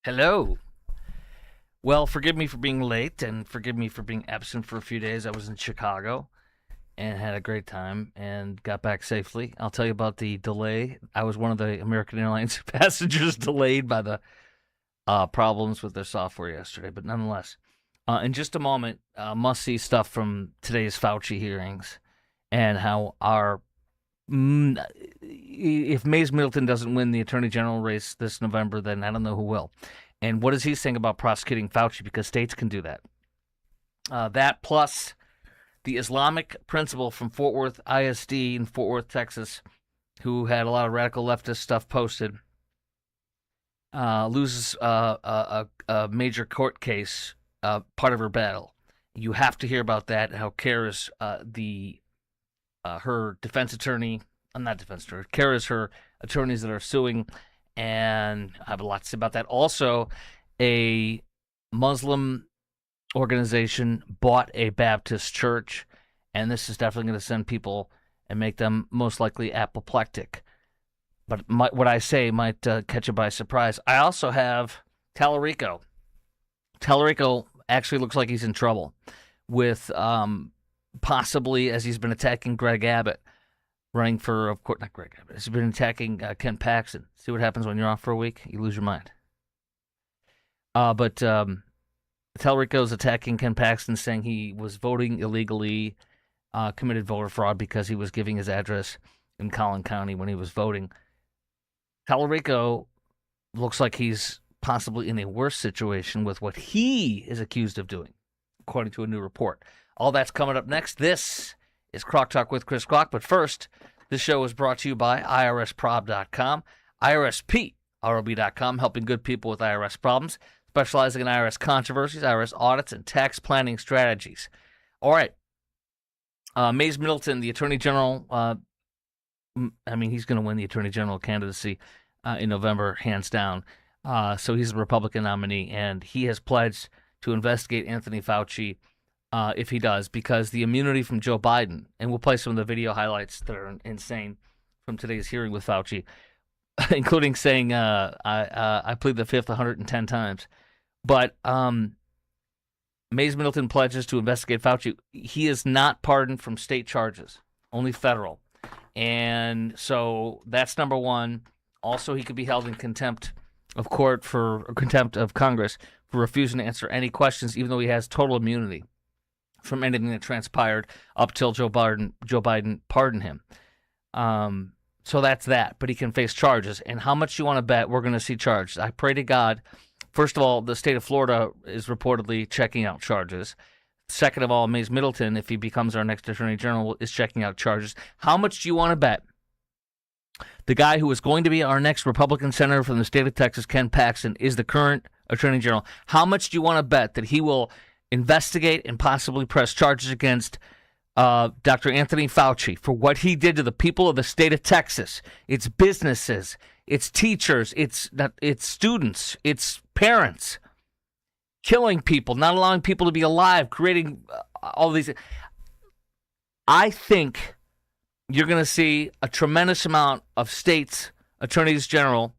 Hello. Well, forgive me for being late and forgive me for being absent for a few days. I was in Chicago and had a great time and got back safely. I'll tell you about the delay. I was one of the American Airlines passengers delayed by the problems with their software yesterday, but nonetheless. In just a moment, must-see stuff from today's Fauci hearings and how if Mays Middleton doesn't win the Attorney General race this November, then I don't know who will. And what is he saying about prosecuting Fauci? Because states can do that. That plus the Islamic principal from Fort Worth ISD in Fort Worth, Texas, who had a lot of radical leftist stuff posted, loses a major court case, part of her battle. You have to hear about that. How Kara's her defense attorney, not defense attorney, Kara's her attorneys that are suing. And I have a lot to say about that. Also, a Muslim organization bought a Baptist church, and this is definitely going to send people and make them most likely apoplectic. But what I say might catch you by surprise. I also have Tallarico. Tallarico actually looks like he's in trouble with possibly, as he's been attacking Greg Abbott, running for, of course, not Greg Abbott. He's been attacking Ken Paxton. See what happens when you're off for a week? You lose your mind. But Tallarico's attacking Ken Paxton, saying he was voting illegally, committed voter fraud because he was giving his address in Collin County when he was voting. Tallarico looks like he's possibly in a worse situation with what he is accused of doing, according to a new report. All that's coming up next. This is Croc Talk with Chris Croc. But first, this show is brought to you by IRSprob.com, IRSPROB.com, helping good people with IRS problems, specializing in IRS controversies, IRS audits, and tax planning strategies. All right. Mays Middleton, the Attorney General, he's going to win the Attorney General candidacy in November, hands down. So he's a Republican nominee, and he has pledged to investigate Anthony Fauci if he does, because the immunity from Joe Biden, and we'll play some of the video highlights that are insane from today's hearing with Fauci, including saying, I plead the fifth 110 times. But Mays Middleton pledges to investigate Fauci. He is not pardoned from state charges, only federal. And so that's number one. Also, he could be held in contempt of court or contempt of Congress for refusing to answer any questions, even though he has total immunity from anything that transpired up till Joe Biden pardoned him. So that's that. But he can face charges. And how much you want to bet we're going to see charges? I pray to God. First of all, the state of Florida is reportedly checking out charges. Second of all, Mays Middleton, if he becomes our next Attorney General, is checking out charges. How much do you want to bet the guy who is going to be our next Republican senator from the state of Texas, Ken Paxton, is the current Attorney General? How much do you want to bet that he will investigate and possibly press charges against Dr. Anthony Fauci for what he did to the people of the state of Texas, its businesses, its teachers, its students, its parents, killing people, not allowing people to be alive, creating all these. I think you're going to see a tremendous amount of states, attorneys general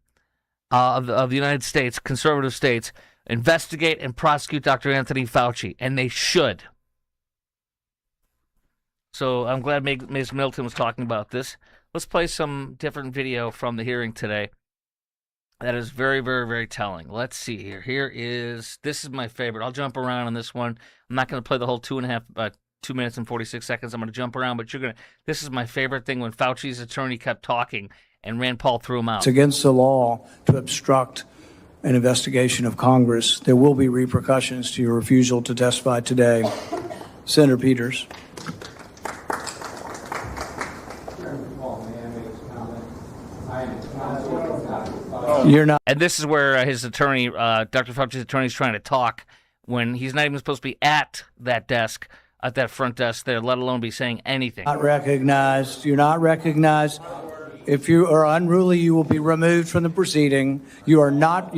of the United States, conservative states, investigate and prosecute Dr. Anthony Fauci, and they should. So I'm glad Mays Middleton was talking about this. Let's play some different video from the hearing today. That is very, very, very telling. Let's see here. This is my favorite. I'll jump around on this one. I'm not going to play the whole 2 minutes and 46 seconds. I'm going to jump around, but this is my favorite thing, when Fauci's attorney kept talking and Rand Paul threw him out. It's against the law to obstruct an investigation of Congress. There will be repercussions to your refusal to testify today. Senator Peters. You're not. And this is where his attorney, Dr. Fauci's attorney, is trying to talk when he's not even supposed to be at that desk, at that front desk there, let alone be saying anything. Not recognized. You're not recognized. If you are unruly, you will be removed from the proceeding. You are not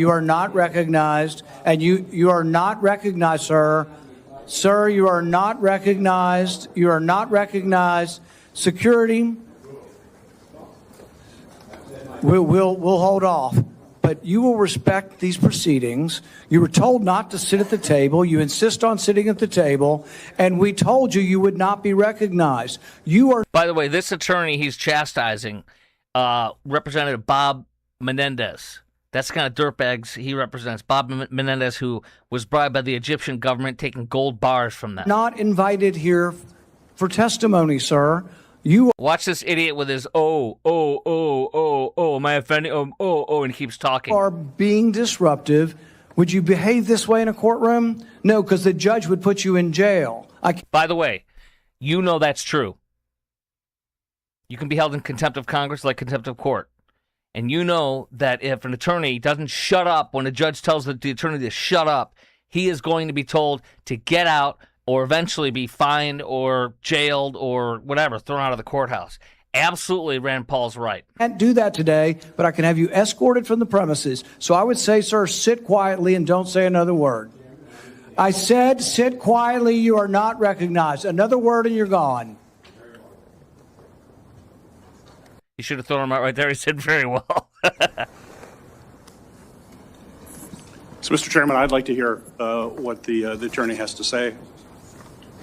recognized, and you are not recognized, sir. Sir, you are not recognized. You are not recognized. Security. We'll hold off. but you will respect these proceedings. You were told not to sit at the table. You insist on sitting at the table, and we told you you would not be recognized. You are. By the way, this attorney he's chastising, Representative Bob Menendez. That's the kind of dirtbags he represents. Bob Menendez, who was bribed by the Egyptiam government, taking gold bars from them. Not invited here for testimony, sir. You Watch this idiot with his am I offending? And he keeps talking. are being disruptive. Would you behave this way in a courtroom? No, because the judge would put you in jail. By the way, you know that's true. You can be held in contempt of Congress like contempt of court. And you know that if an attorney doesn't shut up when a judge tells the attorney to shut up, he is going to be told to get out or eventually be fined or jailed or whatever, thrown out of the courthouse. Absolutely, Rand Paul's right. Can't do that today, but I can have you escorted from the premises. So I would say, sir, sit quietly and don't say another word. I said sit quietly. You are not recognized. Another word and you're gone. You should have thrown him out right there. He said very well. So, Mr. Chairman, I'd like to hear what the attorney has to say.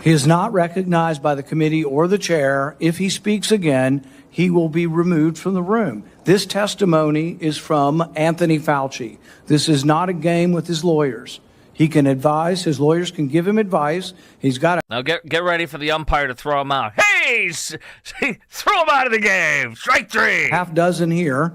He is not recognized by the committee or the chair. If he speaks again, he will be removed from the room. This testimony is from Anthony Fauci. This is not a game with his lawyers. He can advise. His lawyers can give him advice. He's got to. Now get ready for the umpire to throw him out. Hey, throw him out of the game. Strike three. Half dozen here.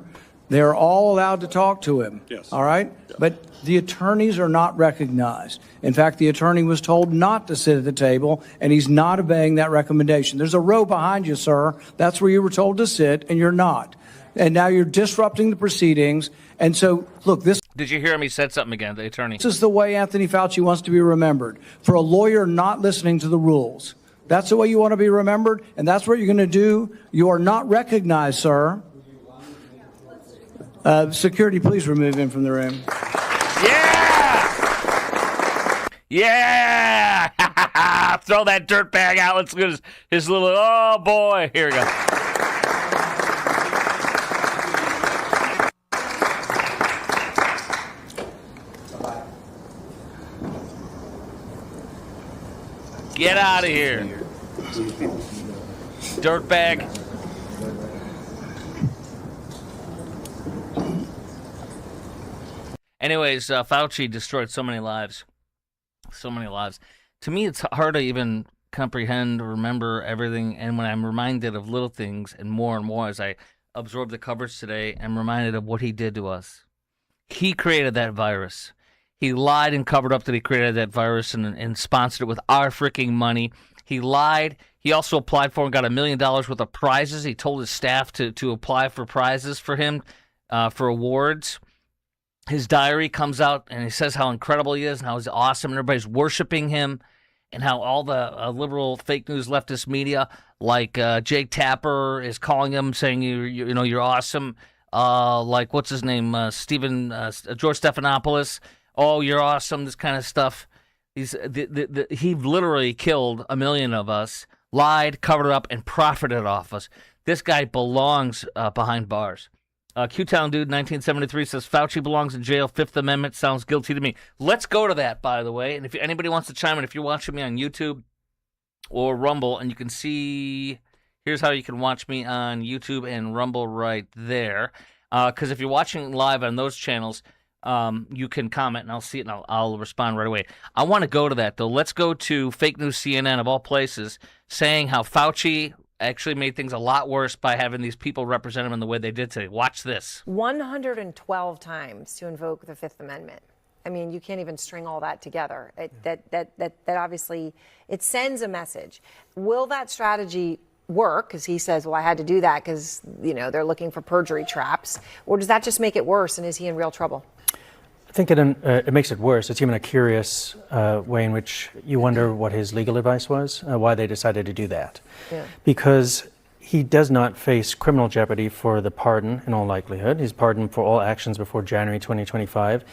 They're all allowed to talk to him. Yes. All right? Yeah. But the attorneys are not recognized. In fact, the attorney was told not to sit at the table, and he's not obeying that recommendation. There's a row behind you, sir. That's where you were told to sit, and you're not. And now you're disrupting the proceedings. And so, look, this. Did you hear him? He said something again, the attorney. This is the way Anthony Fauci wants to be remembered. For a lawyer not listening to the rules. That's the way you want to be remembered, and that's what you're going to do. You are not recognized, sir. Security, please remove him from the room. Yeah! Yeah! Throw that dirtbag out. Let's get his little, oh boy. Here we go. Get out of here. Dirtbag. Anyways, Fauci destroyed so many lives. So many lives. To me, it's hard to even comprehend or remember everything. And when I'm reminded of little things and more as I absorb the coverage today, I'm reminded of what he did to us. He created that virus. He lied and covered up that he created that virus and sponsored it with our freaking money. He lied. He also applied for and got $1 million worth of prizes. He told his staff to apply for prizes for him, for awards. His diary comes out, and he says how incredible he is and how he's awesome, and everybody's worshiping him, and how all the liberal fake news leftist media, like Jake Tapper, is calling him, saying you're awesome. Like what's his name, George Stephanopoulos. Oh, you're awesome. This kind of stuff. He literally killed 1 million of us, lied, covered it up, and profited off us. This guy belongs behind bars. Q-Town Dude 1973 says Fauci belongs in jail. Fifth Amendment sounds guilty to me. Let's go to that, by the way. And if anybody wants to chime in, if you're watching me on YouTube or Rumble, and you can see, here's how you can watch me on YouTube and Rumble right there. Because if you're watching live on those channels, you can comment, and I'll see it, and I'll respond right away. I want to go to that, though. Let's go to fake news CNN, of all places, saying how Fauci actually made things a lot worse by having these people represent him in the way they did today. Watch this. 112 times to invoke the Fifth Amendment. I mean, you can't even string all that together. That obviously, it sends a message. Will that strategy work? Because he says, well, I had to do that because, they're looking for perjury traps. Or does that just make it worse, and is he in real trouble? I think it makes it worse. It's even a curious way in which you wonder what his legal advice was, why they decided to do that. Yeah. Because he does not face criminal jeopardy for the pardon in all likelihood. He's pardoned for all actions before January 2025.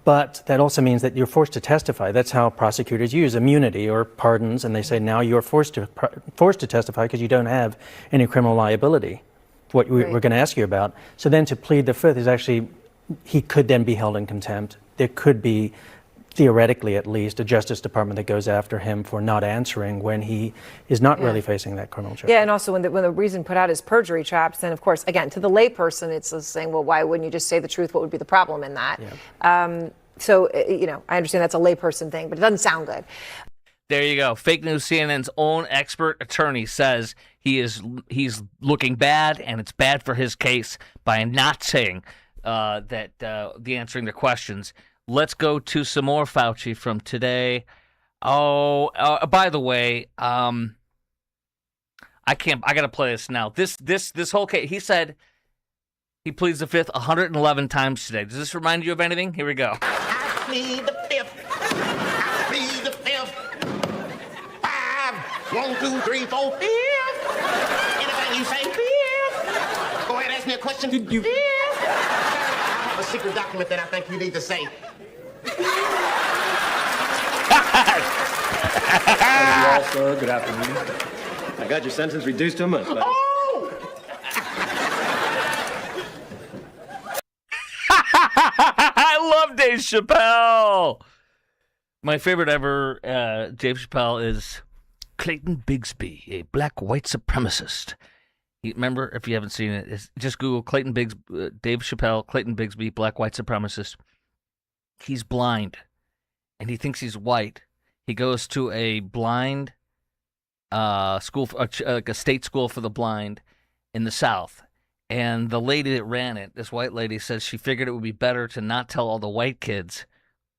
But that also means that you're forced to testify. That's how prosecutors use immunity or pardons, and they say now you're forced to testify because you don't have any criminal liability, what we're going to ask you about. So then to plead the Fifth is actually he could then be held in contempt. There could be, theoretically at least, a Justice Department that goes after him for not answering when he is not really facing that criminal charge. Yeah, and also when the reason put out is perjury traps, then of course, again, to the layperson, it's just saying, well, why wouldn't you just say the truth? What would be the problem in that? Yeah. So, I understand that's a layperson thing, but it doesn't sound good. There you go. Fake news. CNN's own expert attorney says he's looking bad, and it's bad for his case by not saying the answering the questions. Let's go to some more Fauci from today. By the way, I gotta play this now. This whole case, he said he pleads the fifth 111 times today. Does this remind you of anything? Here we go. I plead the fifth. I plead the fifth. 5, 1, 2, 3, 4, fifth. Anything you say, fifth. Go ahead, ask me a question. Fifth. I have a secret document that I think you need to say. Sir, good afternoon. I got your sentence reduced to a month, buddy. Oh! I love Dave Chappelle. My favorite ever, Dave Chappelle, is Clayton Bigsby, a black white supremacist. Remember, if you haven't seen it, just Google Dave Chappelle, Clayton Bigsby, black white supremacist. He's blind, and he thinks he's white. He goes to a blind school, like a state school for the blind in the South. And the lady that ran it, this white lady, says she figured it would be better to not tell all the white kids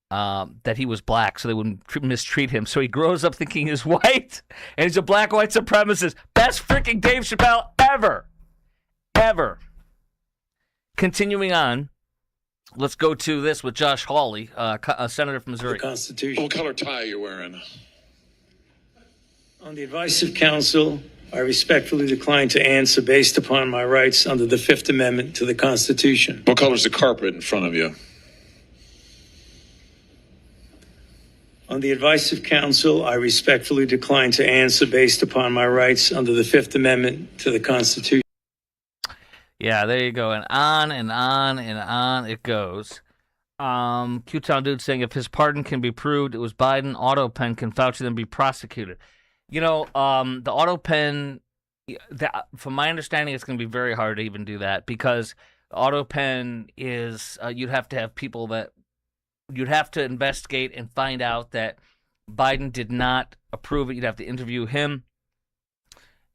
that he was black so they wouldn't mistreat him. So he grows up thinking he's white, and he's a black white supremacist. Best freaking Dave Chappelle ever. Ever. Continuing on, let's go to this with Josh Hawley, a senator from Missouri. The Constitution. What color tie are you wearing? On the advice of counsel, I respectfully decline to answer based upon my rights under the Fifth Amendment to the Constitution. What color's the carpet in front of you? On the advice of counsel, I respectfully decline to answer based upon my rights under the Fifth Amendment to the Constitution. Yeah, there you go. And on and on and on it goes. Q-Town Dude saying if his pardon can be proved, it was Biden. Auto pen, can Fauci then be prosecuted? You know, the auto pen, from my understanding, it's going to be very hard to even do that because auto pen is, you'd have to have people that, you'd have to investigate and find out that Biden did not approve it. You'd have to interview him.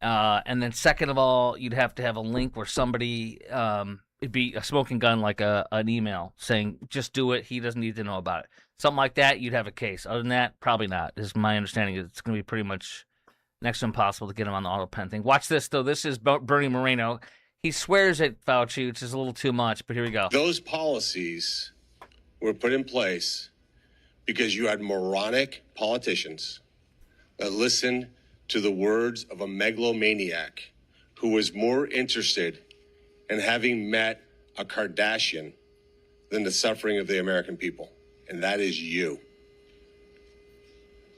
And then second of all, you'd have to have a link where somebody, it'd be a smoking gun like an email saying, just do it. He doesn't need to know about it. Something like that, you'd have a case. Other than that, probably not. Is my understanding. It's going to be pretty much next to impossible to get him on the auto pen thing. Watch this, though. This is Bernie Moreno. He swears at Fauci, which is a little too much, but here we go. Those policies were put in place because you had moronic politicians that listened to the words of a megalomaniac who was more interested in having met a Kardashian than the suffering of the American people. And that is you.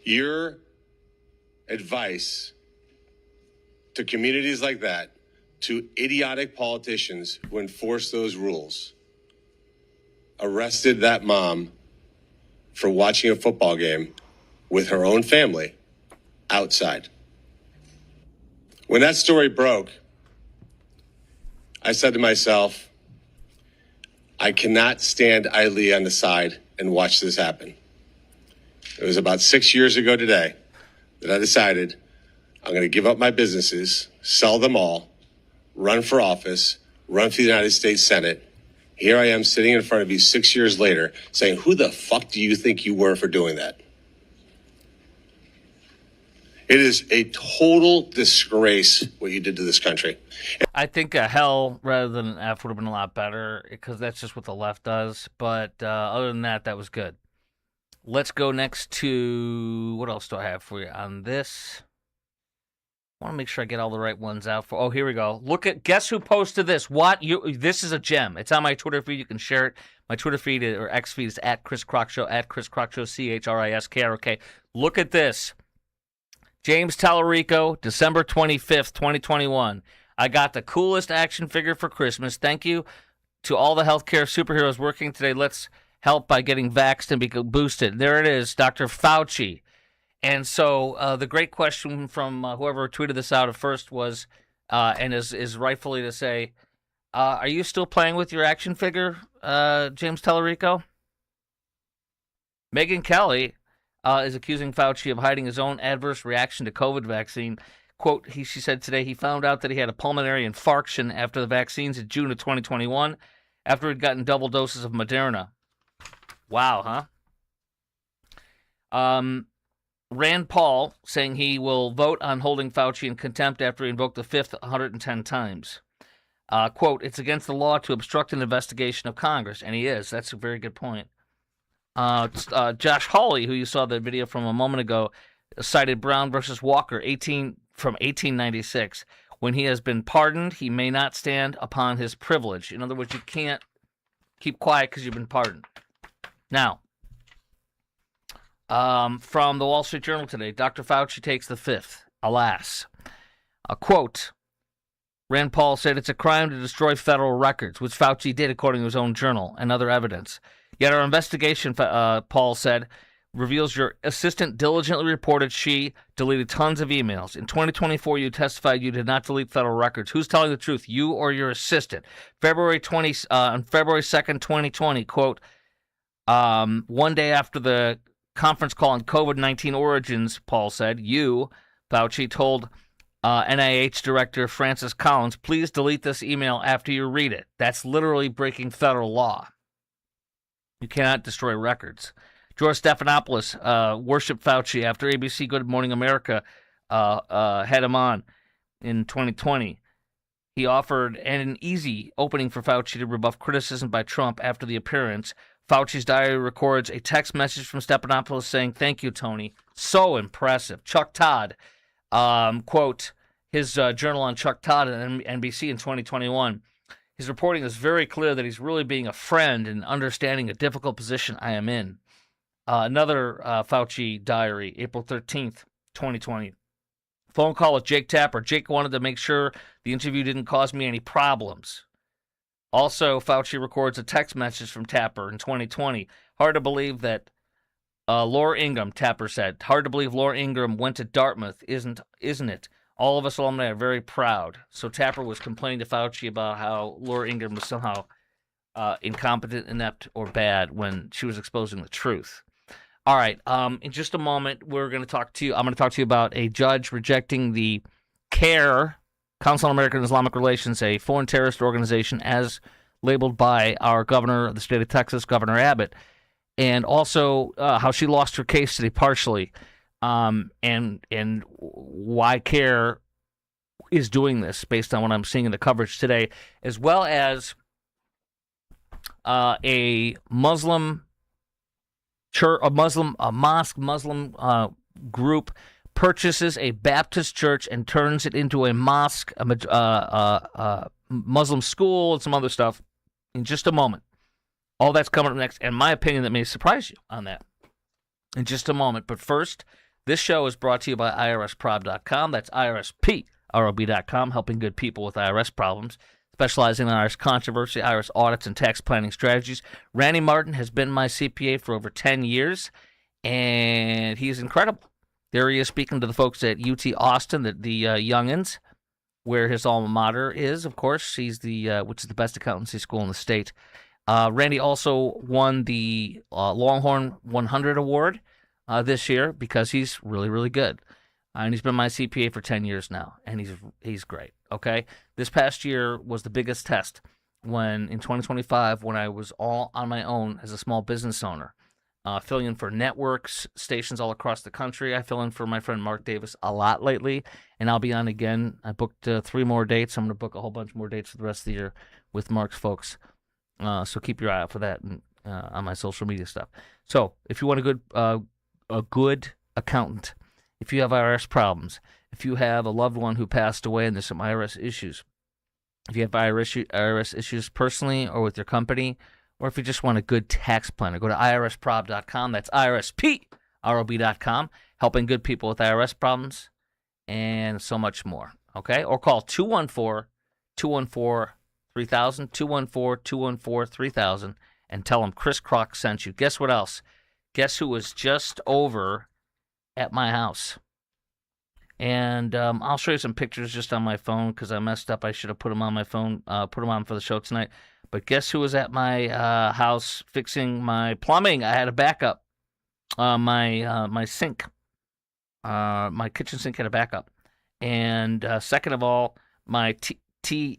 Your advice to communities like that, to idiotic politicians who enforce those rules, arrested that mom for watching a football game with her own family outside. When that story broke, I said to myself, I cannot stand idly on the side and watch this happen. It was about 6 years ago today that I decided I'm going to give up my businesses, sell them all, run for office, run for the United States Senate. Here I am sitting in front of you 6 years later saying, who the fuck do you think you were for doing that? It is a total disgrace what you did to this country. I think a hell rather than an F would have been a lot better because that's just what the left does. But other than that, that was good. Let's go next to, what else do I have for you on this? I want to make sure I get all the right ones out for. Oh, here we go. Guess who posted this? This is a gem. It's on my Twitter feed. You can share it. My Twitter feed or X feed is at Chris Crock Show, at Chris Crock Show, CHRISKROK. Look at this. James Tallarico, December 25th, 2021. I got the coolest action figure for Christmas. Thank you to all the healthcare superheroes working today, let's help by getting vaxxed and be boosted. There it is, Dr. Fauci. And so the great question from whoever tweeted this out at first was, and is rightfully to say, are you still playing with your action figure, James Tellerico? Megyn Kelly is accusing Fauci of hiding his own adverse reaction to COVID vaccine. Quote, she said today he found out that he had a pulmonary infarction after the vaccines in June of 2021 after he'd gotten double doses of Moderna. Wow, huh? Rand Paul saying he will vote on holding Fauci in contempt after he invoked the fifth 110 times. Quote, it's against the law to obstruct an investigation of Congress. And he is. That's a very good point. Josh Hawley, who you saw the video from a moment ago, cited Brown versus Walker, from 1896. When he has been pardoned, he may not stand upon his privilege. In other words, you can't keep quiet because you've been pardoned. Now, from the Wall Street Journal today, Dr. Fauci takes the fifth. Alas. Quote, Rand Paul said it's a crime to destroy federal records, which Fauci did according to his own journal and other evidence. Yet our investigation, Paul said, reveals your assistant diligently reported she deleted tons of emails. In 2024, you testified you did not delete federal records. Who's telling the truth, you or your assistant? On February 2nd, 2020, quote, one day after the conference call on COVID-19 origins, Paul said, you, Fauci, told NIH Director Francis Collins, please delete this email after you read it. That's literally breaking federal law. You cannot destroy records. George Stephanopoulos worshiped Fauci after ABC Good Morning America had him on in 2020. He offered an easy opening for Fauci to rebuff criticism by Trump after the appearance. Fauci's diary records a text message from Stephanopoulos saying, thank you, Tony. So impressive. Chuck Todd, quote, his journal on Chuck Todd and NBC in 2021. His reporting is very clear that he's really being a friend and understanding a difficult position I am in. Another Fauci diary, April 13th, 2020. Phone call with Jake Tapper. Jake wanted to make sure the interview didn't cause me any problems. Also, Fauci records a text message from Tapper in 2020. Hard to believe that Laura Ingraham, Tapper said, hard to believe Laura Ingraham went to Dartmouth, isn't it? All of us alumni are very proud. So Tapper was complaining to Fauci about how Laura Ingraham was somehow incompetent, inept, or bad when she was exposing the truth. All right, in just a moment, I'm going to talk to you about a judge rejecting the CARE, Council on American Islamic Relations, a foreign terrorist organization as labeled by our governor of the state of Texas, Governor Abbott, and also how she lost her case today partially, and why CARE is doing this based on what I'm seeing in the coverage today, as well as a Muslim church, a Muslim group purchases a Baptist church and turns it into a mosque, a Muslim school, and some other stuff in just a moment. All that's coming up next, and my opinion that may surprise you on that in just a moment. But first, this show is brought to you by IRSprob.com. That's IRSPROB.com, helping good people with IRS problems, specializing in IRS controversy, IRS audits, and tax planning strategies. Randy Martin has been my CPA for over 10 years, and he's incredible. There he is speaking to the folks at UT Austin, the youngins, where his alma mater is, of course. He's which is the best accountancy school in the state. Randy also won the Longhorn 100 Award this year because he's really, really good. And he's been my CPA for 10 years now, and he's great, okay? This past year was the biggest test in 2025, when I was all on my own as a small business owner, filling in for networks, stations all across the country. I fill in for my friend Mark Davis a lot lately, and I'll be on again. I booked 3 more dates. I'm going to book a whole bunch more dates for the rest of the year with Mark's folks. So keep your eye out for that on my social media stuff. So if you want a good accountant, if you have IRS problems, if you have a loved one who passed away and there's some IRS issues, if you have IRS issues personally or with your company, or if you just want a good tax planner, go to IRSprob.com. That's IRSPROB.com, helping good people with IRS problems and so much more. Okay? Or call 214-214-3600. 3000, 214-214-3000, and tell them Chris Crock sent you. Guess what else? Guess who was just over at my house? And I'll show you some pictures just on my phone because I messed up. I should have put them on my phone, put them on for the show tonight. But guess who was at my house fixing my plumbing? I had a backup. My sink, my kitchen sink had a backup. And second of all, my TPS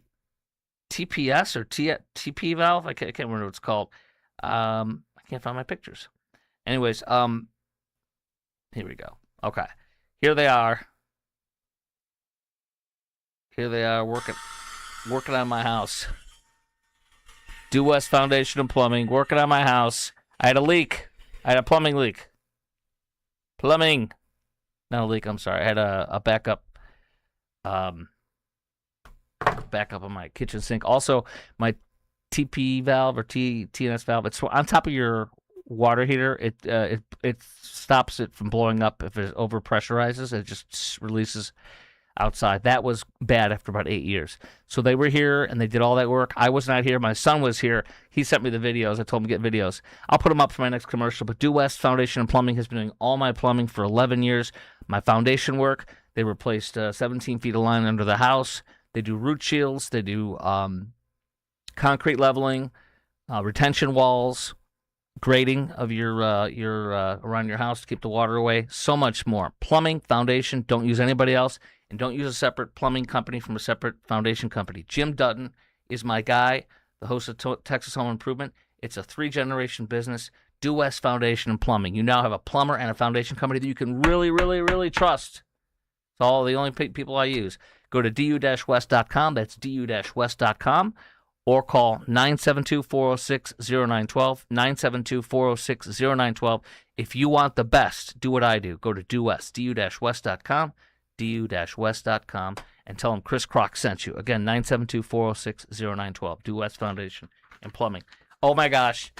or TP valve, I can't remember what it's called. I can't find my pictures. Anyways, here we go. Okay, here they are. Here they are working on my house. Due West Foundation and Plumbing, working on my house. I had a leak. I had a plumbing leak. Plumbing. Not a leak, I'm sorry. I had a backup. Backup on my kitchen sink. Also, my TP valve or TNS valve, it's on top of your water heater. It stops it from blowing up if it overpressurizes. It just releases outside. That was bad after about 8 years. So they were here and they did all that work. I was not here. My son was here. He sent me the videos. I told him to get videos. I'll put them up for my next commercial. But Due West Foundation and Plumbing has been doing all my plumbing for 11 years. My foundation work, they replaced 17 feet of line under the house. They do root shields. They do concrete leveling, retention walls, grading of your around your house to keep the water away. So much more. Plumbing, foundation. Don't use anybody else. And don't use a separate plumbing company from a separate foundation company. Jim Dutton is my guy, the host of Texas Home Improvement. It's a 3-generation business. Due West Foundation and Plumbing. You now have a plumber and a foundation company that you can really, really, really trust. It's all the only people I use. Go to du-west.com. That's du-west.com. Or call 972-406-0912. 972-406-0912. If you want the best, do what I do. Go to Due West, du-west.com. du-west.com, and tell them Chris Crock sent you. Again, 972-406-0912, Due West Foundation and Plumbing. Oh my gosh.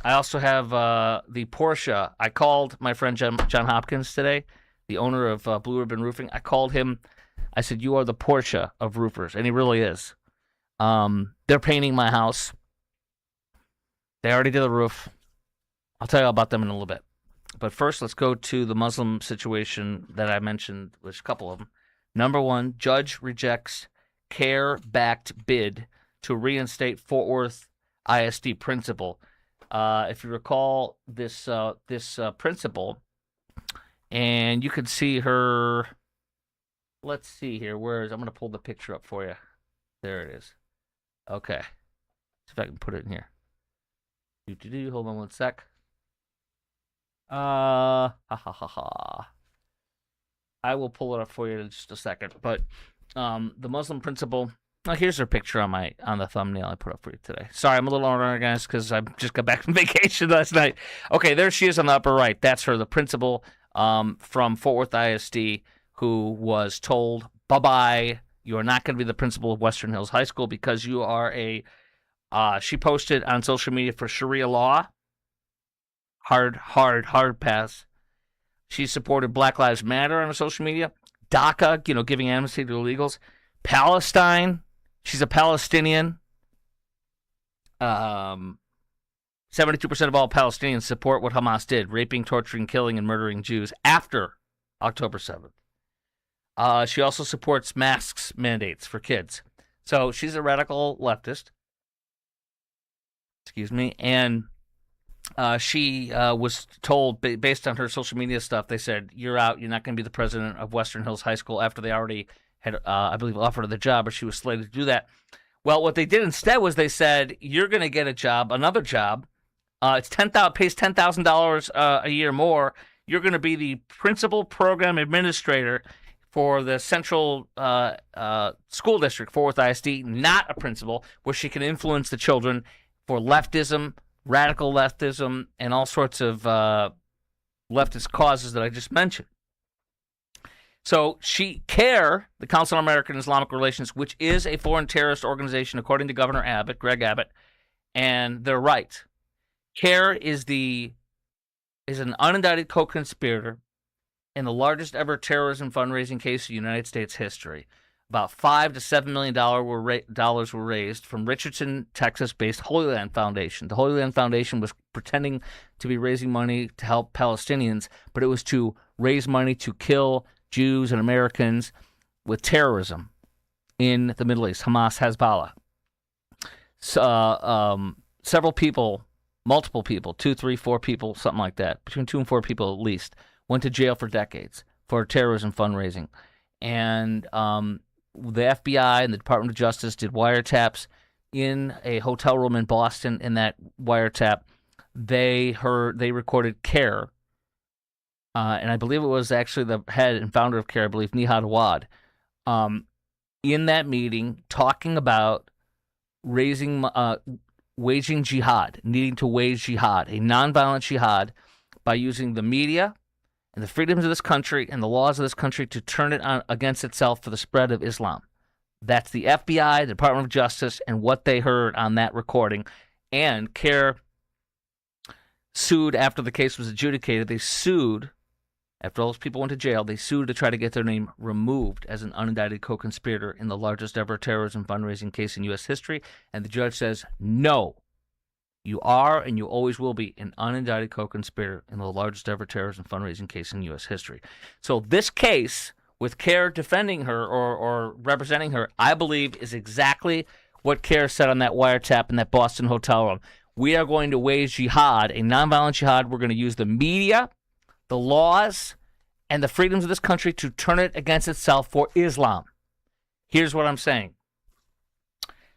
I also have the Porsche. I called my friend John Hopkins today, the owner of Blue Ribbon Roofing. I called him. I said, you are the Porsche of roofers, and he really is. They're painting my house. They already did the roof. I'll tell you all about them in a little bit. But first, let's go to the Muslim situation that I mentioned. There's a couple of them. Number one, judge rejects CARE-backed bid to reinstate Fort Worth ISD principal. If you recall this principal, and you can see her. Let's see here. I'm going to pull the picture up for you. There it is. Okay. See if I can put it in here. Hold on one sec. I will pull it up for you in just a second. But the Muslim principal. Here's her picture on the thumbnail I put up for you today. Sorry, I'm a little unorganized because I just got back from vacation last night. Okay, there she is on the upper right. That's her, the principal from Fort Worth ISD, who was told, bye-bye, you are not going to be the principal of Western Hills High School because you are she posted on social media for Sharia law. Hard pass. She supported Black Lives Matter on social media. DACA, giving amnesty to illegals. Palestine, she's a Palestinian. 72% of all Palestinians support what Hamas did, raping, torturing, killing, and murdering Jews after October 7th. She also supports masks mandates for kids. So she's a radical leftist. Excuse me. And she was told, based on her social media stuff, they said, you're out. You're not going to be the president of Western Hills High School after they already had, I believe, offered her the job, or she was slated to do that. Well, what they did instead was they said, you're going to get a job, another job. It's pays $10,000 a year more. You're going to be the principal program administrator for the Central School District, Fort Worth ISD, not a principal, where she can influence the children for leftism, radical leftism, and all sorts of leftist causes that I just mentioned. So CARE, the Council on American Islamic Relations, which is a foreign terrorist organization, according to Governor Abbott, Greg Abbott, and they're right. CARE is an unindicted co-conspirator in the largest ever terrorism fundraising case in United States history. About $5 to $7 million dollars were raised from Richardson, Texas-based Holy Land Foundation. The Holy Land Foundation was pretending to be raising money to help Palestinians, but it was to raise money to kill Jews and Americans with terrorism in the Middle East, Hamas, Hezbollah. Several people, multiple people, 2, 3, 4 people, something like that, between 2 and 4 people at least, went to jail for decades for terrorism fundraising. And the FBI and the Department of Justice did wiretaps in a hotel room in Boston. In that wiretap, they recorded CARE, and I believe it was actually the head and founder of CARE, I believe, Nihad Awad, in that meeting talking about waging jihad, needing to wage jihad, a nonviolent jihad, by using the media and the freedoms of this country and the laws of this country to turn it on against itself for the spread of Islam. That's the FBI, the Department of Justice, and what they heard on that recording. And CARE sued after the case was adjudicated. They sued, after all those people went to jail, they sued to try to get their name removed as an unindicted co-conspirator in the largest ever terrorism fundraising case in U.S. history. And the judge says, no, you are and you always will be an unindicted co-conspirator in the largest ever terrorism fundraising case in U.S. history. So this case, with CARE defending her or representing her, I believe is exactly what CARE said on that wiretap in that Boston hotel room. We are going to wage jihad, a nonviolent jihad. We're going to use the media, the laws, and the freedoms of this country to turn it against itself for Islam. Here's what I'm saying.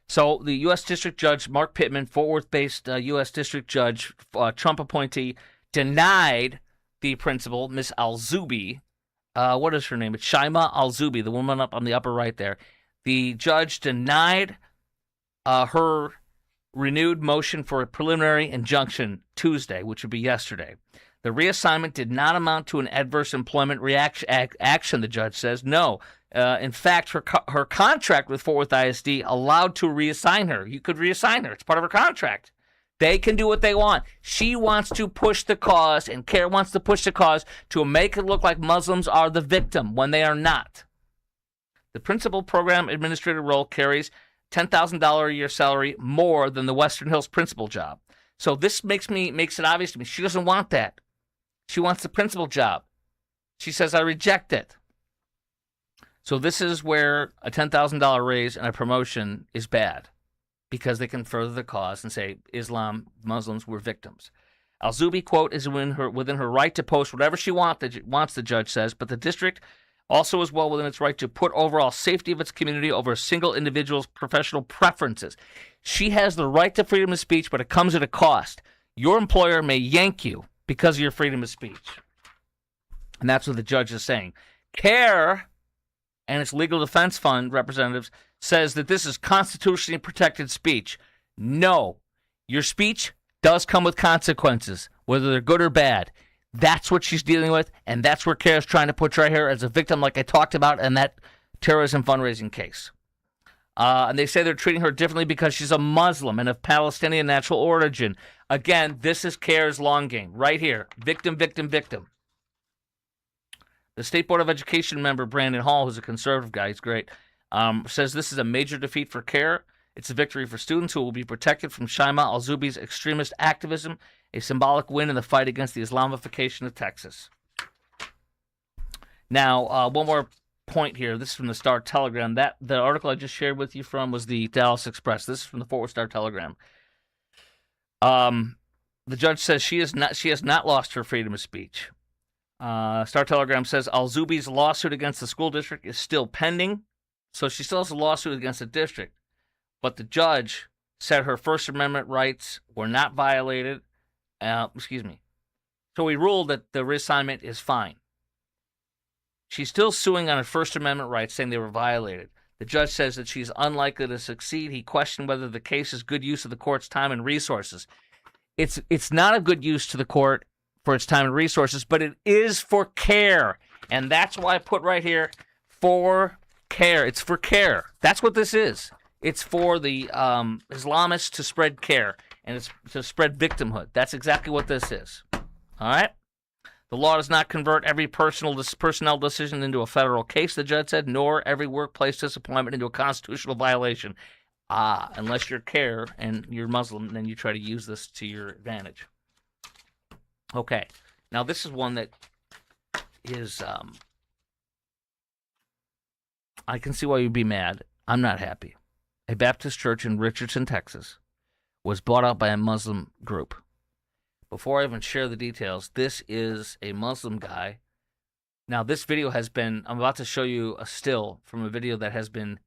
So the U.S. District Judge, Mark Pittman, Fort Worth-based U.S. District Judge, Trump appointee, denied the principal, Miss Al-Zubi. What is her name? It's Shaima Al-Zubi, the woman up on the upper right there. The judge denied her renewed motion for a preliminary injunction Tuesday, which would be yesterday. The reassignment did not amount to an adverse employment action, the judge says. No. In fact, her contract with Fort Worth ISD allowed to reassign her. You could reassign her. It's part of her contract. They can do what they want. She wants to push the cause, and CARE wants to push the cause to make it look like Muslims are the victim when they are not. The principal program administrator role carries $10,000 a year salary more than the Western Hills principal job. So this makes it obvious to me she doesn't want that. She wants the principal job. She says, I reject it. So this is where a $10,000 raise and a promotion is bad, because they can further the cause and say Islam, Muslims were victims. Al-Zubi, quote, is within her right to post whatever she wants, the judge says, but the district also is well within its right to put overall safety of its community over a single individual's professional preferences. She has the right to freedom of speech, but it comes at a cost. Your employer may yank you because of your freedom of speech. And that's what the judge is saying. CARE and its legal defense fund representatives says that this is constitutionally protected speech. No, your speech does come with consequences, whether they're good or bad. That's what she's dealing with, and that's where CARE is trying to portray her as a victim, like I talked about in that terrorism fundraising case. And they say they're treating her differently because she's a Muslim and of Palestinian natural origin. Again, this is CARE's long game, right here. Victim, victim, victim. The State Board of Education member, Brandon Hall, who's a conservative guy, he's great, says this is a major defeat for CARE. It's a victory for students who will be protected from Shaima Al-Zubi's extremist activism, a symbolic win in the fight against the Islamification of Texas. Now, one more point here. This is from the Star Telegram. The article I just shared with you from was the Dallas Express. This is from the Fort Worth Star Telegram. The judge says she has not lost her freedom of speech. Star Telegram says Al-Zubi's lawsuit against the school district is still pending, so she still has a lawsuit against the district. But the judge said her First Amendment rights were not violated. So he ruled that the reassignment is fine. She's still suing on her First Amendment rights, saying they were violated. The judge says that she's unlikely to succeed. He questioned whether the case is good use of the court's time and resources. It's not a good use to the court for its time and resources, but it is for CARE. And that's why I put right here, for CARE. It's for CARE. That's what this is. It's for the Islamists to spread CARE, and it's to spread victimhood. That's exactly what this is. All right? The law does not convert every personnel decision into a federal case, the judge said, nor every workplace disappointment into a constitutional violation. Unless you're care and you're Muslim, then you try to use this to your advantage. Okay, now this is one that is, I can see why you'd be mad. I'm not happy. A Baptist church in Richardson, Texas, was bought out by a Muslim group. Before I even share the details, this is a Muslim guy. Now, this video has been, I'm about to show you a still from a video that has been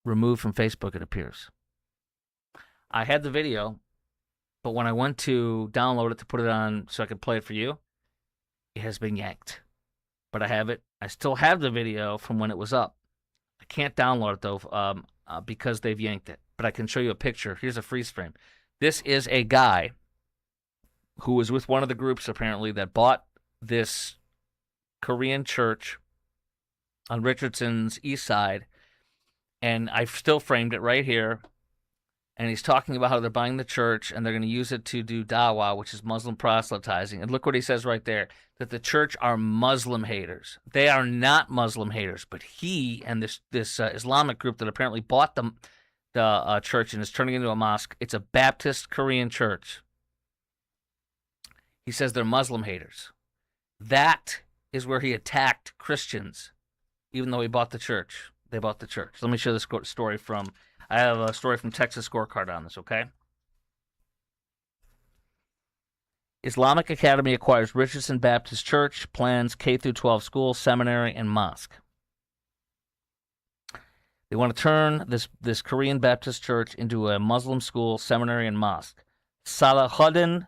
removed from Facebook, it appears. I had the video, but when I went to download it to put it on so I could play it for you, it has been yanked. But I have it. I still have the video from when it was up. I can't download it, though, because they've yanked it. But I can show you a picture. Here's a freeze frame. This is a guy who was with one of the groups, apparently, that bought this Korean church on Richardson's east side. And I've still framed it right here. And he's talking about how they're buying the church and they're going to use it to do dawah, which is Muslim proselytizing. And look what he says right there, that the church are Muslim haters. They are not Muslim haters, but he and this Islamic group that apparently bought the church and is turning it into a mosque, it's a Baptist Korean church. He says they're Muslim haters. That is where he attacked Christians, even though he bought the church. They bought the church. Let me share this story from, I have a story from Texas Scorecard on this, okay? Islamic Academy acquires Richardson Baptist Church, plans K-12 school, seminary, and mosque. They want to turn this Korean Baptist church into a Muslim school, seminary, and mosque. Salahuddin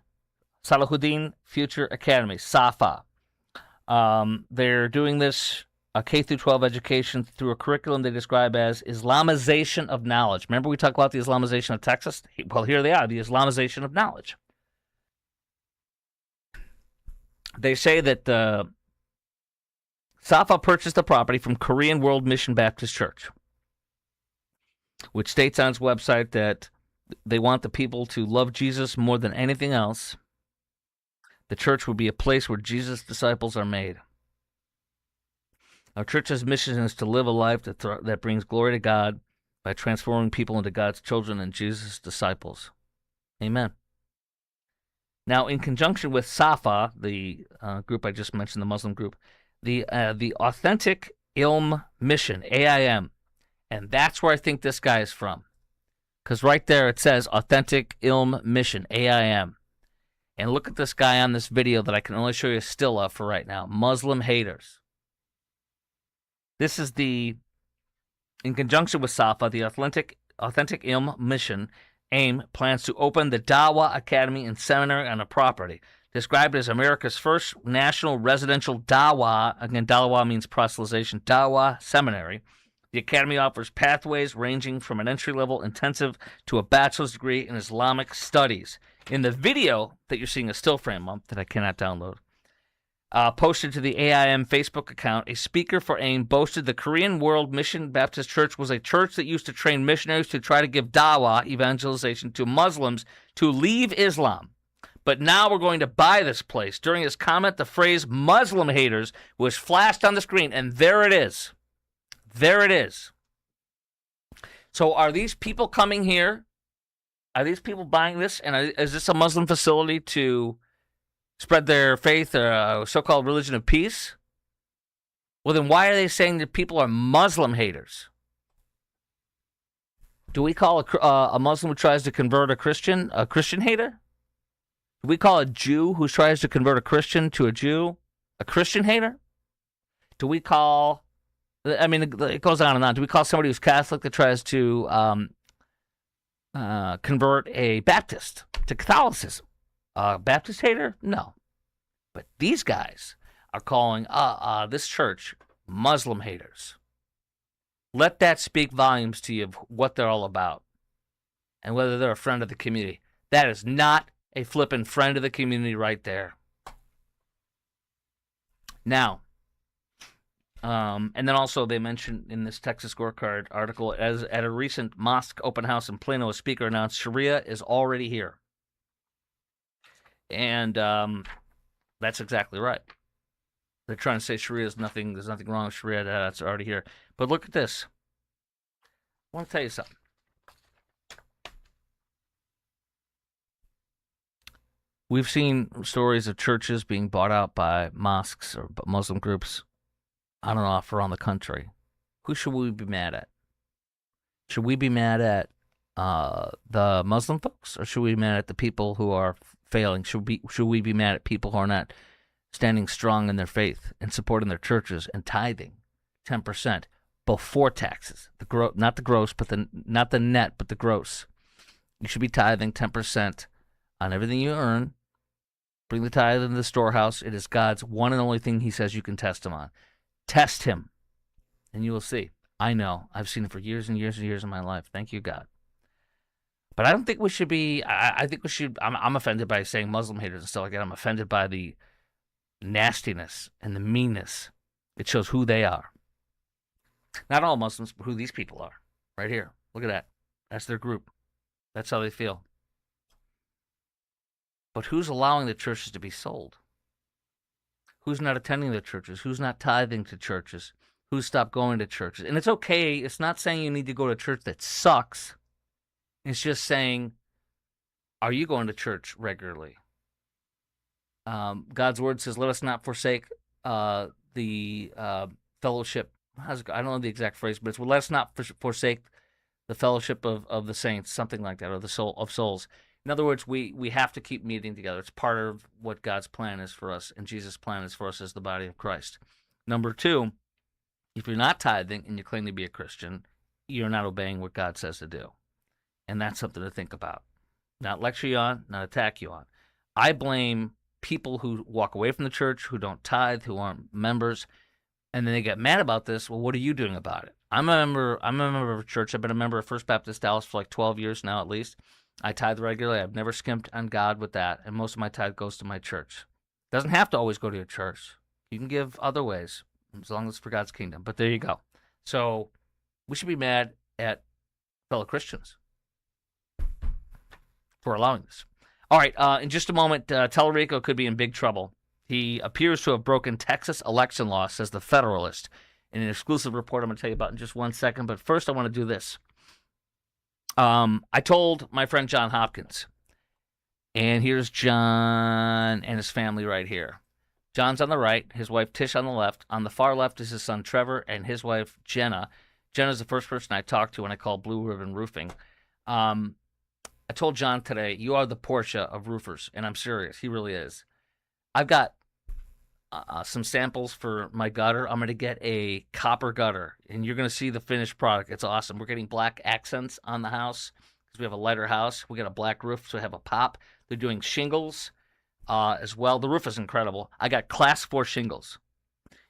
Future Academy, SAFA. They're doing this K-12 education through a curriculum they describe as Islamization of knowledge. Remember we talked about the Islamization of Texas? Well, here they are, the Islamization of knowledge. They say that SAFA purchased the property from Korean World Mission Baptist Church, which states on its website that they want the people to love Jesus more than anything else. The church would be a place where Jesus' disciples are made. Our church's mission is to live a life that brings glory to God by transforming people into God's children and Jesus' disciples. Amen. Now, in conjunction with SAFA, the group I just mentioned, the Muslim group, the Authentic Ilm Mission, AIM, and that's where I think this guy is from. Because right there it says Authentic Ilm Mission, AIM. And look at this guy on this video that I can only show you a still of for right now. Muslim haters. This is in conjunction with SAFA, the Authentic Ilm Mission, AIM, plans to open the Dawah Academy and Seminary on a property. Described as America's first national residential Dawah, again, Dawah means proselytization, Dawah Seminary. The academy offers pathways ranging from an entry-level intensive to a bachelor's degree in Islamic studies. In the video that you're seeing a still frame of, that I cannot download, posted to the AIM Facebook account, a speaker for AIM boasted the Korean World Mission Baptist Church was a church that used to train missionaries to try to give dawah, evangelization, to Muslims to leave Islam. But now we're going to buy this place. During his comment, the phrase Muslim haters was flashed on the screen, and there it is. There it is. So are these people coming here? Are these people buying this? And is this a Muslim facility to spread their faith, or so-called religion of peace? Well, then why are they saying that people are Muslim haters? Do we call a Muslim who tries to convert a Christian hater? Do we call a Jew who tries to convert a Christian to a Jew a Christian hater? Do we call, I mean, it goes on and on. Do we call somebody who's Catholic that tries to convert a Baptist to Catholicism a Baptist hater? No. But these guys are calling this church Muslim haters. Let that speak volumes to you of what they're all about and whether they're a friend of the community. That is not a flippin' friend of the community right there. Now, and then also they mentioned in this Texas Scorecard article, as at a recent mosque open house in Plano, a speaker announced Sharia is already here. And the That's exactly right. They're trying to say Sharia is nothing. There's nothing wrong with Sharia. That's already here. But look at this. I want to tell you something. We've seen stories of churches being bought out by mosques or Muslim groups on and off around the country. Who should we be mad at? Should we be mad at the Muslim folks, or should we be mad at the people who are failing? Should we be mad at people who are not standing strong in their faith and supporting their churches and tithing 10% before taxes? Not the gross, but not the net, but the gross. You should be tithing 10% on everything you earn. Bring the tithe into the storehouse. It is God's one and only thing He says you can test Him on. Test Him, and you will see. I know. I've seen it for years and years and years in my life. Thank you, God. But I don't think we should be. I think we should. I'm offended by saying Muslim haters and stuff like that. I'm offended by the nastiness and the meanness. It shows who they are. Not all Muslims, but who these people are. Right here. Look at that. That's their group. That's how they feel. But who's allowing the churches to be sold? Who's not attending the churches? Who's not tithing to churches? Who's stopped going to churches? And it's okay. It's not saying you need to go to a church that sucks. It's just saying, are you going to church regularly? God's word says, let us not forsake the fellowship. I don't know the exact phrase, but it's, well, let us not forsake the fellowship of the saints, something like that, or the soul of souls. In other words, we have to keep meeting together. It's part of what God's plan is for us, and Jesus' plan is for us as the body of Christ. Number two, if you're not tithing and you claim to be a Christian, you're not obeying what God says to do. And that's something to think about. Not lecture you on, not attack you on. I blame people who walk away from the church, who don't tithe, who aren't members, and then they get mad about this. Well, what are you doing about it? I'm a member of a church. I've been a member of First Baptist Dallas for like 12 years now at least. I tithe regularly. I've never skimped on God with that, and most of my tithe goes to my church. Doesn't have to always go to your church. You can give other ways, as long as it's for God's kingdom. But there you go. So we should be mad at fellow Christians for allowing this. All right, in just a moment, Tellerico could be in big trouble. He appears to have broken Texas election law, says the Federalist, in an exclusive report I'm going to tell you about in just 1 second. But first, I want to do this. I told my friend John Hopkins, and here's John and his family right here. John's on the right, his wife Tish on the left. On the far left is his son Trevor and his wife Jenna. Jenna's the first person I talked to when I called Blue Ribbon Roofing. I told John today, you are the Porsche of roofers, and I'm serious. He really is. I've got some samples for my gutter. I'm going to get a copper gutter, and you're going to see the finished product. It's awesome. We're getting black accents on the house because we have a lighter house. We got a black roof, so we have a pop. They're doing shingles as well. The roof is incredible. I got Class 4 shingles.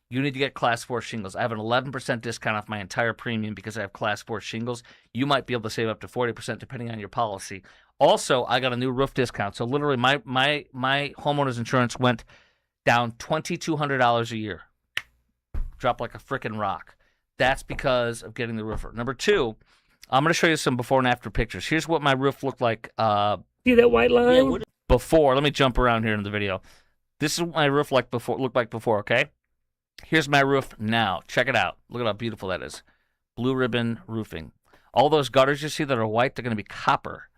You need to get Class 4 shingles. I have an 11% discount off my entire premium because I have Class 4 shingles. You might be able to save up to 40% depending on your policy. Also, I got a new roof discount. So literally, my homeowner's insurance went down $2,200 a year. Dropped like a freaking rock. That's because of getting the roofer. Number two, I'm going to show you some before and after pictures. Here's what my roof looked like. See that white line? Yeah, before. Let me jump around here in the video. This is what my roof looked like before, okay? Here's my roof now. Check it out. Look at how beautiful that is. Blue Ribbon Roofing. All those gutters you see that are white, they're going to be copper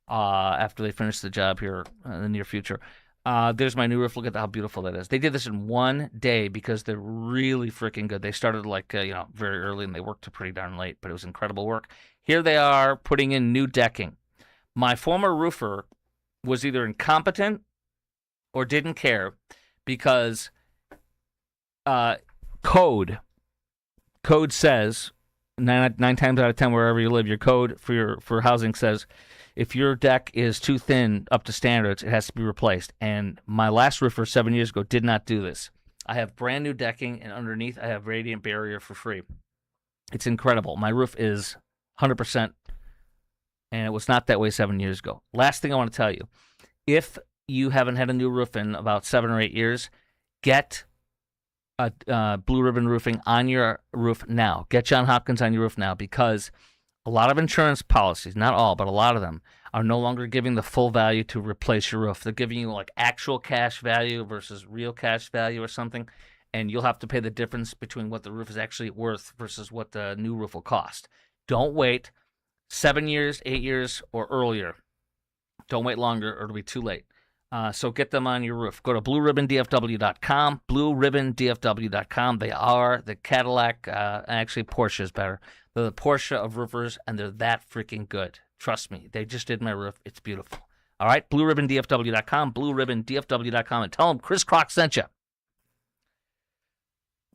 after they finish the job here in the near future. There's my new roof. Look at how beautiful that is. They did this in 1 day because they're really freaking good. They started like, very early, and they worked to pretty darn late, but it was incredible work. Here they are putting in new decking. My former roofer was either incompetent or didn't care because code says, nine times out of 10, wherever you live, your code for housing says, if your deck is too thin up to standards, it has to be replaced. And my last roofer 7 years ago did not do this. I have brand new decking, and underneath I have radiant barrier for free. It's incredible. My roof is 100%, and it was not that way 7 years ago. Last thing I want to tell you, if you haven't had a new roof in about 7 or 8 years, get Blue Ribbon Roofing on your roof now. Get John Hopkins on your roof now, because a lot of insurance policies, not all, but a lot of them, are no longer giving the full value to replace your roof. They're giving you like actual cash value versus real cash value or something, and you'll have to pay the difference between what the roof is actually worth versus what the new roof will cost. Don't wait 7 years, 8 years, or earlier. Don't wait longer or it'll be too late. So get them on your roof. Go to blueribbondfw.com, blueribbondfw.com. They are the Cadillac, actually Porsche is better. They're the Porsche of roofers, and they're that freaking good. Trust me, they just did my roof. It's beautiful. All right, blueribbondfw.com, blueribbondfw.com, and tell them Chris Crock sent you.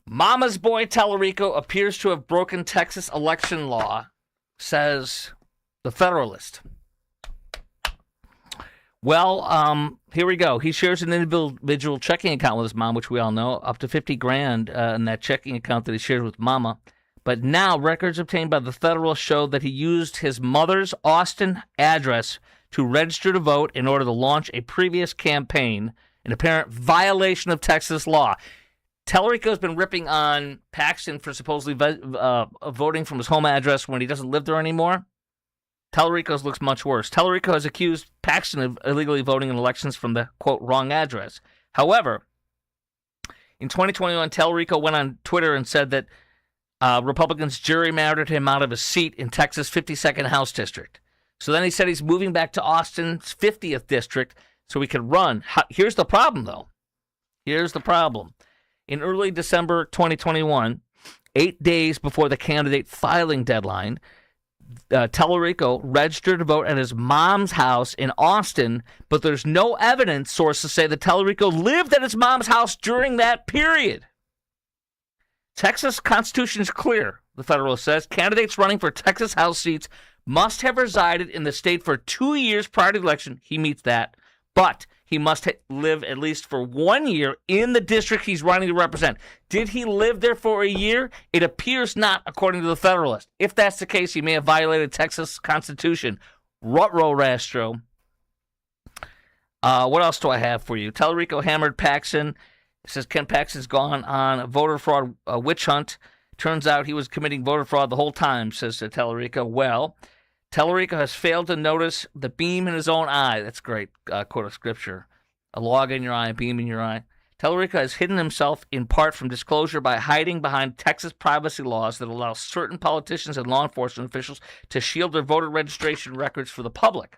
Mama's boy Tallarico appears to have broken Texas election law, says the Federalist. Well, here we go. He shares an individual checking account with his mom, which we all know, up to $50,000 in that checking account that he shared with Mama. But now records obtained by the Federalist show that he used his mother's Austin address to register to vote in order to launch a previous campaign, an apparent violation of Texas law. Tallarico's been ripping on Paxton for supposedly voting from his home address when he doesn't live there anymore. Tallarico's looks much worse. Tallarico has accused Paxton of illegally voting in elections from the, quote, wrong address. However, in 2021, Tallarico went on Twitter and said that Republicans gerrymandered him out of his seat in Texas' 52nd House District. So then he said he's moving back to Austin's 50th District so he could run. Here's the problem, though. Here's the problem. In early December 2021, 8 days before the candidate filing deadline, Tallarico registered to vote at his mom's house in Austin, but there's no evidence, sources say, that Tallarico lived at his mom's house during that period. Texas Constitution is clear, the Federalist says. Candidates running for Texas House seats must have resided in the state for 2 years prior to the election. He meets that. But he must live at least for 1 year in the district he's running to represent. Did he live there for a year? It appears not, according to the Federalist. If that's the case, he may have violated Texas Constitution. Ruh-roh, Rastro. What else do I have for you? Tallarico hammered Paxton. It says Ken Paxton's gone on a voter fraud witch hunt. Turns out he was committing voter fraud the whole time, says Tallarico. Well, Tallarico has failed to notice the beam in his own eye. That's great, quote of scripture. A log in your eye, a beam in your eye. Tallarico has hidden himself in part from disclosure by hiding behind Texas privacy laws that allow certain politicians and law enforcement officials to shield their voter registration records for the public.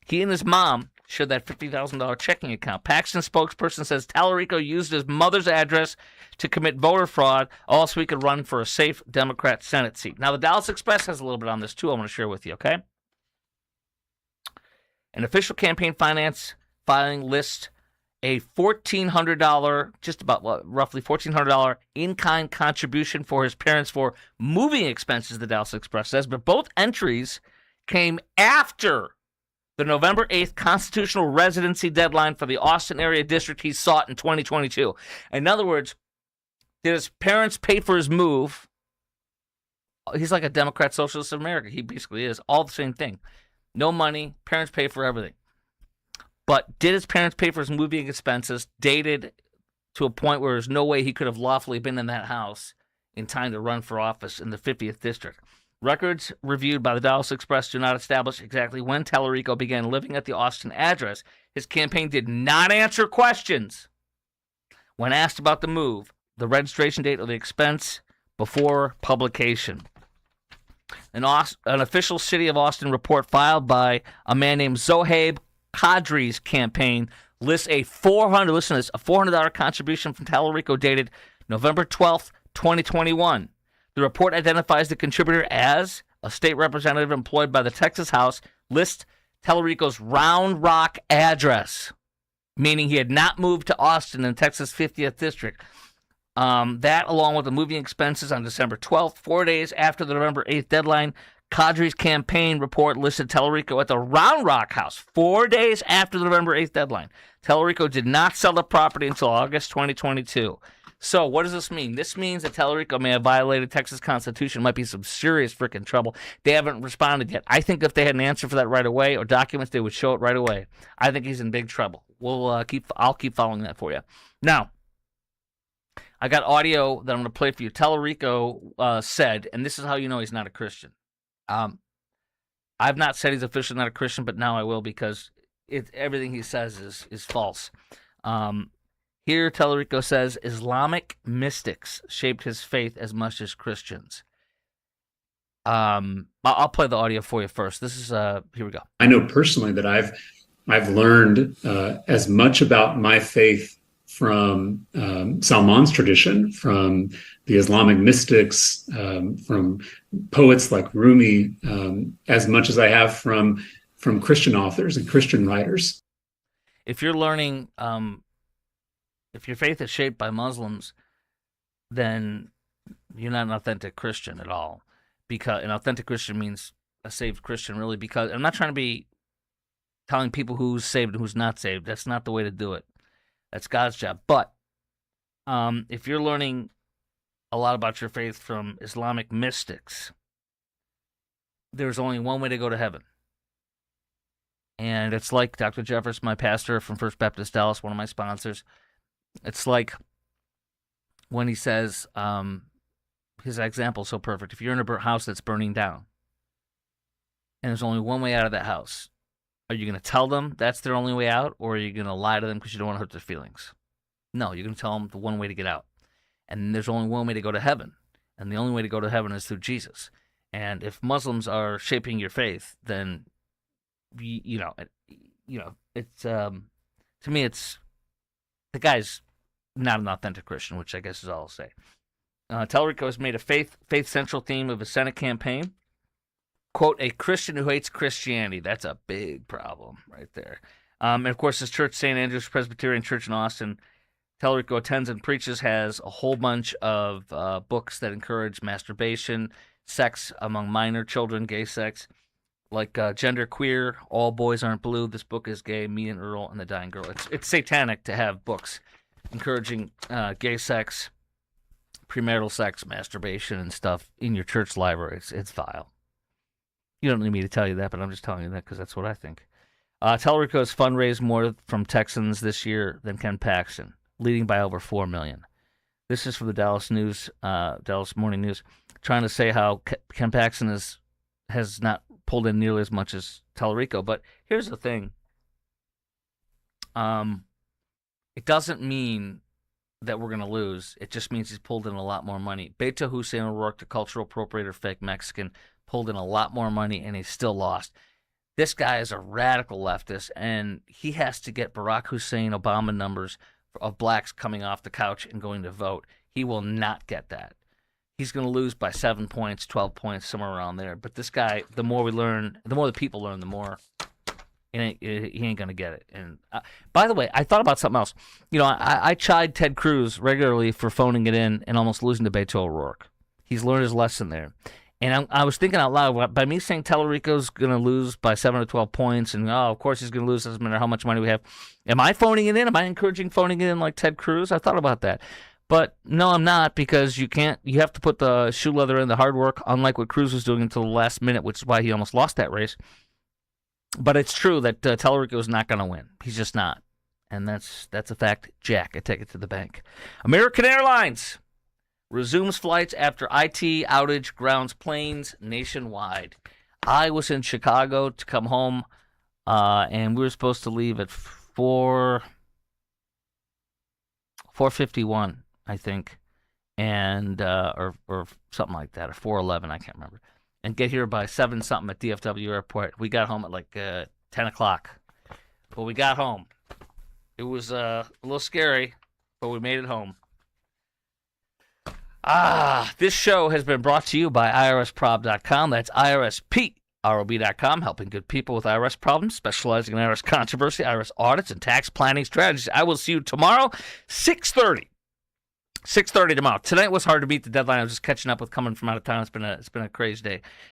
He and his mom shared that $50,000 checking account. Paxton's spokesperson says Tallarico used his mother's address to commit voter fraud, also he could run for a safe Democrat Senate seat. Now, the Dallas Express has a little bit on this, too, I want to share with you, okay? An official campaign finance filing lists a $1,400, just about roughly $1,400 in-kind contribution for his parents for moving expenses, the Dallas Express says, but both entries came after the November 8th constitutional residency deadline for the Austin area district he sought in 2022. In other words, did his parents pay for his move? He's like a Democrat Socialist of America. He basically is. All the same thing. No money. Parents pay for everything. But did his parents pay for his moving expenses dated to a point where there's no way he could have lawfully been in that house in time to run for office in the 50th district? Records reviewed by the Dallas Express do not establish exactly when Tallarico began living at the Austin address. His campaign did not answer questions when asked about the move, the registration date, or the expense before publication. An official City of Austin report filed by a man named Zohaib Qadri's campaign lists a $400 contribution from Tallarico dated November 12th, 2021. The report identifies the contributor as a state representative employed by the Texas House, lists Tallarico's Round Rock address, meaning he had not moved to Austin in Texas' 50th District. That, along with the moving expenses on December 12th, 4 days after the November 8th deadline, Qadri's campaign report listed Tallarico at the Round Rock house 4 days after the November 8th deadline. Tallarico did not sell the property until August 2022. So what does this mean? This means that Tallarico may have violated Texas Constitution, might be some serious freaking trouble. They haven't responded yet. I think if they had an answer for that right away or documents, they would show it right away. I think he's in big trouble. I'll keep following that for you. Now, I got audio that I'm going to play for you. Tallarico said, and this is how you know he's not a Christian. I've not said he's officially not a Christian, but now I will because everything he says is false. Here, Tellerico says Islamic mystics shaped his faith as much as Christians. I'll play the audio for you first. This is here we go. I know personally that I've learned as much about my faith from Salman's tradition, from the Islamic mystics, from poets like Rumi, as much as I have from Christian authors and Christian writers. If you're learning, if your faith is shaped by Muslims, then you're not an authentic Christian at all. Because an authentic Christian means a saved Christian, really. Because I'm not trying to be telling people who's saved and who's not saved. That's not the way to do it. That's God's job. But if you're learning a lot about your faith from Islamic mystics, there's only one way to go to heaven. And it's like Dr. Jeffers, my pastor from First Baptist Dallas, one of my sponsors. It's like when he says, his example is so perfect. If you're in a house that's burning down, and there's only one way out of that house, are you going to tell them that's their only way out, or are you going to lie to them because you don't want to hurt their feelings? No, you're going to tell them the one way to get out. And there's only one way to go to heaven, and the only way to go to heaven is through Jesus. And if Muslims are shaping your faith, then it's to me, it's the guy's not an authentic Christian, which I guess is all I'll say. Tellerico has made a faith central theme of his Senate campaign. Quote, a Christian who hates Christianity. That's a big problem right there. And of course, his church, St. Andrew's Presbyterian Church in Austin, Tellerico attends and preaches, has a whole bunch of books that encourage masturbation, sex among minor children, gay sex, like Gender Queer, All Boys Aren't Blue, This Book is Gay, Me and Earl and the Dying Girl. It's satanic to have books encouraging gay sex, premarital sex, masturbation, and stuff in your church library. It's vile. You don't need me to tell you that, but I'm just telling you that because that's what I think. Tellerico has fundraised more from Texans this year than Ken Paxton, leading by over $4 million. This is from the Dallas Morning News, trying to say how Ken Paxton has not pulled in nearly as much as Tellerico. But here's the thing. It doesn't mean that we're going to lose. It just means he's pulled in a lot more money. Beto Hussein O'Rourke, the cultural appropriator, fake Mexican, pulled in a lot more money, and he's still lost. This guy is a radical leftist, and he has to get Barack Hussein Obama numbers of blacks coming off the couch and going to vote. He will not get that. He's going to lose by 7 points, 12 points, somewhere around there. But this guy, the more we learn, the more the people learn, the more he ain't going to get it. And by the way, I thought about something else. I chide Ted Cruz regularly for phoning it in and almost losing to Beto O'Rourke. He's learned his lesson there. And I was thinking out loud, by me saying Tellerico's going to lose by 7 or 12 points, and of course he's going to lose, doesn't matter how much money we have. Am I phoning it in? Am I encouraging phoning it in like Ted Cruz? I thought about that. But no, I'm not, because you have to put the shoe leather in, the hard work, unlike what Cruz was doing until the last minute, which is why he almost lost that race. But it's true that Tellerico is not going to win. He's just not. And that's a fact, Jack. I take it to the bank. American Airlines resumes flights after IT outage grounds planes nationwide. I was in Chicago to come home, and we were supposed to leave at 4:51, I think, and or something like that, or 4:11, I can't remember, and get here by 7 something at DFW Airport. We got home at like 10 o'clock. But we got home. It was a little scary, but we made it home. This show has been brought to you by IRSprob.com. That's IRSPROB.com, helping good people with IRS problems, specializing in IRS controversy, IRS audits, and tax planning strategies. I will see you tomorrow, 6:30. 6:30 tomorrow. Tonight was hard to beat the deadline. I was just catching up with coming from out of town. It's been a crazy day.